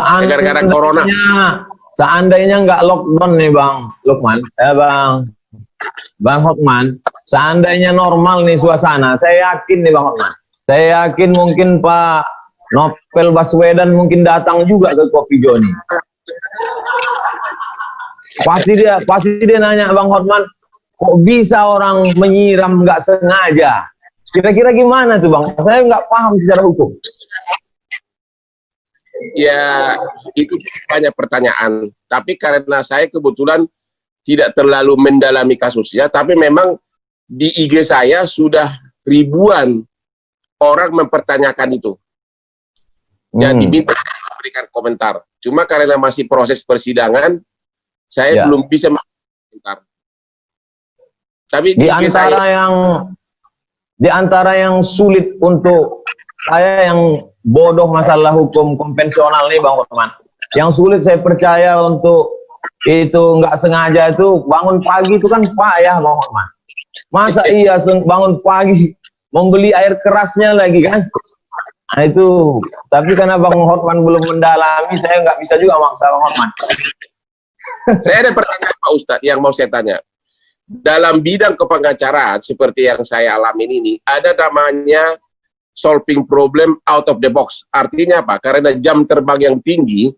gara-gara corona. Seandainya nggak lockdown nih Bang Lukman, Bang Hotman, seandainya normal nih suasana, saya yakin nih Bang Hotman, saya yakin mungkin Pak Novel Baswedan mungkin datang juga ke Kopi Joni. Pasti dia nanya Bang Hotman, kok bisa orang menyiram nggak sengaja? Kira-kira gimana tuh Bang? Saya nggak paham secara hukum. Ya, itu banyak pertanyaan. Tapi karena saya kebetulan tidak terlalu mendalami kasusnya, tapi memang di IG saya sudah ribuan orang mempertanyakan itu. Dan diminta memberikan komentar. Cuma karena masih proses persidangan, saya belum bisa komentar. Tapi di antara yang sulit untuk saya yang bodoh masalah hukum konvensional nih Bang Hotman, yang sulit saya percaya untuk itu nggak sengaja itu bangun pagi itu kan payah Bang Hotman. Masa iya bangun pagi membeli air kerasnya lagi kan? Nah itu, tapi karena Bang Hotman belum mendalami, saya nggak bisa juga maksa Bang Hotman. Saya ada pertanyaan Pak Ustadz yang mau saya tanya. Dalam bidang kepengacaraan seperti yang saya alami ini, ada namanya solving problem out of the box. Artinya apa? Karena jam terbang yang tinggi,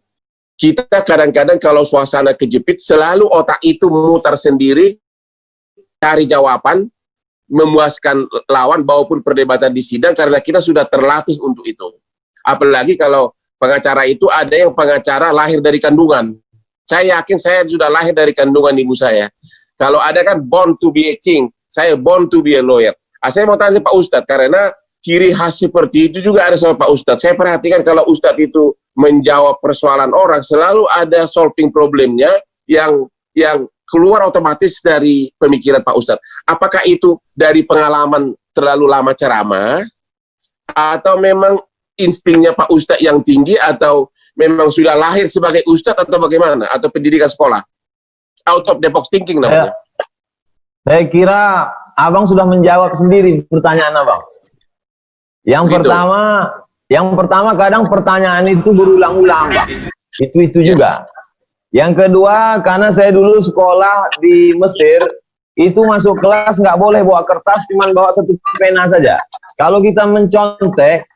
kita kadang-kadang kalau suasana kejepit, selalu otak itu memutar sendiri, cari jawaban, memuaskan lawan, maupun perdebatan di sidang, karena kita sudah terlatih untuk itu. Apalagi kalau pengacara itu ada yang pengacara lahir dari kandungan. Saya yakin saya sudah lahir dari kandungan ibu saya. Kalau ada kan born to be a king, saya born to be a lawyer. Saya mau tanya Pak Ustadz, karena ciri khas seperti itu juga ada sama Pak Ustadz. Saya perhatikan kalau Ustadz itu menjawab persoalan orang, selalu ada solving problemnya yang keluar otomatis dari pemikiran Pak Ustadz. Apakah itu dari pengalaman terlalu lama ceramah, atau memang instingnya Pak Ustadz yang tinggi, atau memang sudah lahir sebagai Ustadz, atau bagaimana? Atau pendidikan sekolah? Out of the box thinking namanya. Saya kira Abang sudah menjawab sendiri pertanyaan Abang. Yang pertama kadang pertanyaan itu berulang-ulang, Bang. Itu juga. Yang kedua, karena saya dulu sekolah di Mesir, itu masuk kelas nggak boleh bawa kertas, cuma bawa satu pena saja. Kalau kita mencontek,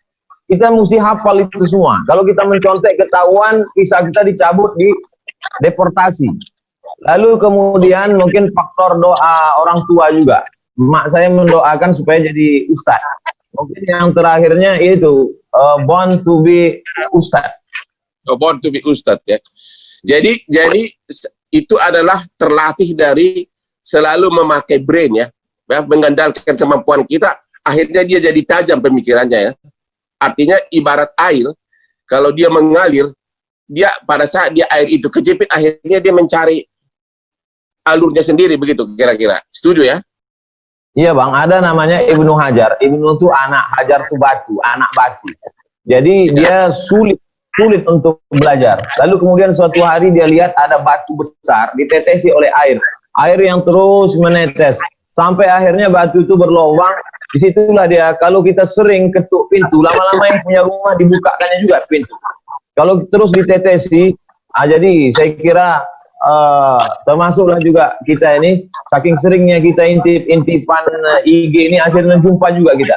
kita mesti hafal itu semua. Kalau kita mencontek ketahuan, visa kita dicabut, di deportasi. Lalu kemudian mungkin faktor doa orang tua juga. Mak saya mendoakan supaya jadi ustadz. Mungkin yang terakhirnya itu born to be ustadz. Born to be ustadz ya. Jadi itu adalah terlatih dari selalu memakai brain ya, mengandalkan kemampuan kita. Akhirnya dia jadi tajam pemikirannya ya. Artinya ibarat air, kalau dia mengalir, dia pada saat dia air itu kejepit, akhirnya dia mencari alurnya sendiri, begitu kira-kira. Setuju ya? Iya Bang, ada namanya Ibnu Hajar. Ibnu itu anak, Hajar itu batu, anak batu. Jadi dia sulit untuk belajar. Lalu kemudian suatu hari dia lihat ada batu besar ditetesi oleh air. Air yang terus menetes. Sampai akhirnya batu itu berlubang. Disitulah dia, kalau kita sering ketuk pintu, lama-lama yang punya rumah dibukakannya juga pintu. Kalau terus ditetesi, jadi saya kira termasuklah juga kita ini, saking seringnya kita intip-intipan IG ini, akhirnya jumpa juga kita.